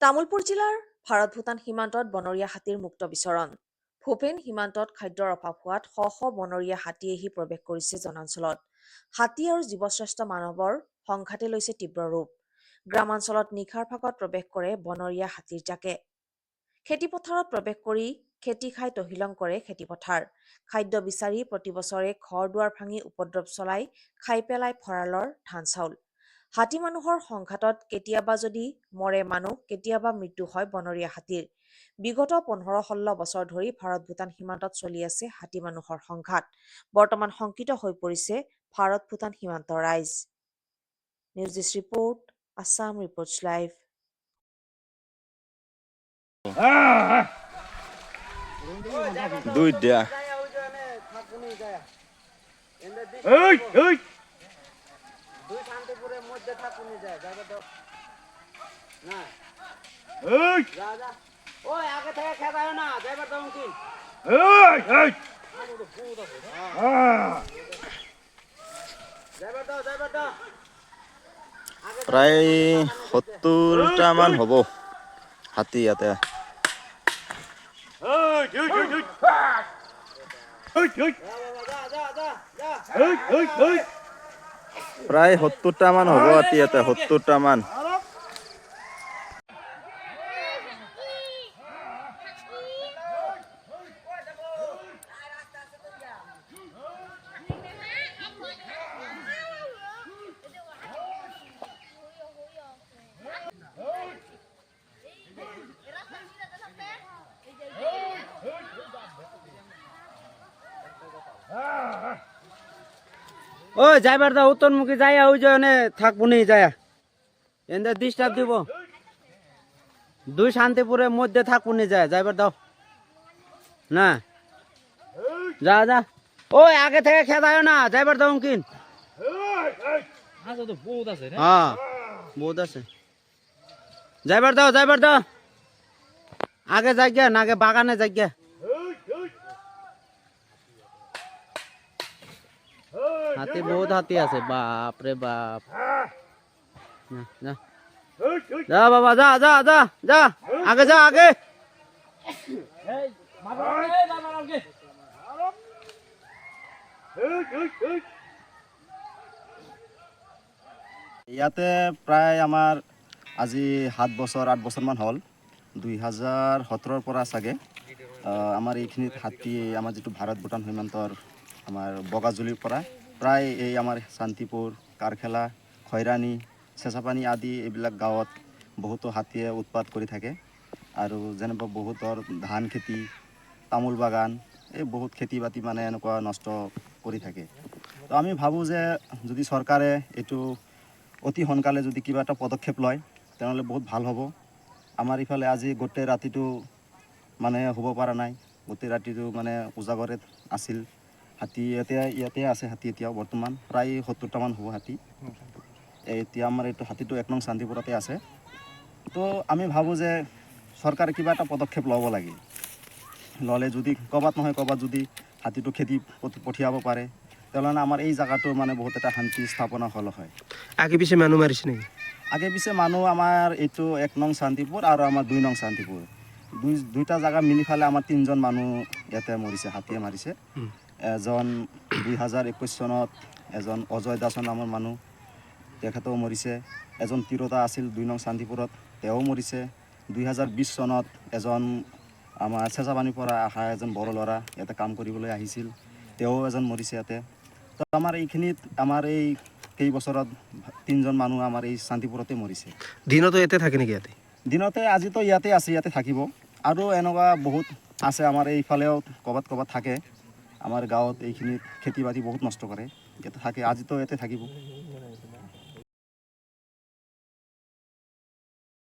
তামুলপুৰ জিলাৰ ভাৰত-ভূটান সীমান্তত বনৰীয়া হাতীৰ মুক্ত বিচৰণ। ভূপেন সীমান্তত খাদ্যৰ অভাৱ হোৱাত শ শ বনৰীয়া হাতী আহি প্ৰৱেশ কৰিছে জনাঞ্চলত। হাতী আৰু জীৱশ্ৰেষ্ঠ মানৱৰ সংঘাতে লৈছে তীব্ৰ ৰূপ। গ্ৰামাঞ্চলত নিশাৰ ভাগত প্ৰৱেশ কৰে বনৰীয়া হাতীৰ জাকে। খেতিপথাৰত প্ৰৱেশ কৰি খেতি খাই তহিলং কৰে খেতিপথাৰ। খাদ্য বিচাৰি প্ৰতিবছৰে ঘৰ-দুৱাৰ ভাঙি উপদ্ৰৱ চলাই খাই পেলাই ভঁৰালৰ ধান-চাউল। হাতী মানুহৰ সংঘাতত কেতিয়াবা যদি মৰে মানুহ, কেতিয়াবা মৃত্যু হয় বনৰীয়া হাতীৰ। বিগত ১৫-১৬ বছৰ ধৰি ভাৰত-ভূটান সীমান্তত চলি আছে হাতী মানুহৰ সংঘাত। বৰ্তমান শংকিত হৈ পৰিছে ভাৰত-ভূটান সীমান্তৰ ৰাইজ। News dish report, Assam reports live. দুই দিয়া দুই শান্তিপুরের মধ্যে থাকুন যায় যাবে তো না যা যা ওই আগে থেকে খেদায় না যাইবার তো কি যাইবার তো প্ৰায় ৭০টা মান হ'ব হাতী ইয়াতে। প্ৰায় ৭০টা মান হ'ব হাতী ইয়াতে, ৭০টা মান। ও যাইবার দাও উত্তরমুখী যাইয়া ওই যে থাকবো নি যায়া এনে ডিস্টার্ব দিব দুই শান্তিপুরের মধ্যে থাকবো নি যায় যাইবার দাও না যা যা ওই আগে থেকে খেদায় না যাইবার দাও কিন হ্যাঁ বহুত আছে যাইবার দাও আগে যাই গিয়া না আগে বাগানে যাই গিয়া হাতি বহুত হাতি আছে বাপ রে বাপ যা যা বাবা যা যা যা যা আগে যা আগে ইয়াতে প্ৰায় আমাৰ আজি ৭ বছৰ ৮ বছৰমান হ'ল, ২০১৭ৰ পৰা চাগে আমাৰ এইখিনিত হাতী, আমাৰ যিটো ভাৰত-ভূটান সীমান্তৰ আমাৰ বগাজুলিৰ পৰা প্ৰায় এই আমাৰ শান্তিপুৰ, কাৰখেলা, খৈৰাণী, চেঁচাপানী আদি এইবিলাক গাঁৱত বহুতো হাতীয়ে উৎপাত কৰি থাকে। আৰু যেনেকুৱা বহুতৰ ধান খেতি, তামোল বাগান, এই বহুত খেতি বাতি মানে এনেকুৱা নষ্ট কৰি থাকে। তো আমি ভাবোঁ যে যদি চৰকাৰে এইটো অতি সোনকালে যদি কিবা এটা পদক্ষেপ লয় তেনেহ'লে বহুত ভাল হ'ব। আমাৰ ইফালে আজি গোটেই ৰাতিটো মানে হ'ব পৰা নাই, গোটেই ৰাতিটো মানে উজাগৰে আছিল হাতী। ইয়াতে আছে হাতী এতিয়াও বৰ্তমান প্ৰায় ৭০টামান হ'ব হাতী। এতিয়া আমাৰ এইটো হাতীটো ১ নং শান্তিপুৰতে আছে। তো আমি ভাবোঁ যে চৰকাৰে কিবা এটা পদক্ষেপ ল'ব লাগে। ল'লে যদি ক'ৰবাত নহয় ক'ৰবাত যদি হাতীটো খেদি পঠিয়াব পাৰে তেনেহ'লে আমাৰ এই জেগাটো মানে বহুত এটা শান্তি স্থাপনা হ'ল হয়। আগে পিছে মানুহ মাৰিছে নেকি? আগে পিছে মানুহ আমাৰ এইটো ১ নং শান্তিপুৰ আৰু আমাৰ ২ নং শান্তিপুৰ দুইটা জেগা মিলি ফালে আমাৰ ৩জন মানুহ ইয়াতে মৰিছে, হাতীয়ে মাৰিছে। এজন ২০২১ চনত এজন অজয় দাস নামৰ মানুহ, তেখেতেও মৰিছে। এজন তিৰোতা আছিল ২ নং শান্তিপুৰত, তেওঁ মৰিছে। ২০২০ চনত এজন আমাৰ চেঁচাপানীৰ পৰা অহা এজন বড়ো ল'ৰা ইয়াতে কাম কৰিবলৈ আহিছিল, তেওঁ এজন মৰিছে ইয়াতে। তো আমাৰ এইখিনিত আমাৰ এই কেইবছৰত ৩জন মানুহ আমাৰ এই শান্তিপুৰতে মৰিছে। দিনতো ইয়াতে থাকে নেকি? ইয়াতে দিনতে আজিতো ইয়াতে আছে, ইয়াতে থাকিব। আৰু এনেকুৱা বহুত আছে আমাৰ এইফালেও ক'ৰবাত থাকে। আমাৰ গাঁৱত এইখিনিত খেতি বাতি বহুত নষ্ট কৰে, ইয়াতে থাকে, আজিতো ইয়াতে থাকিব।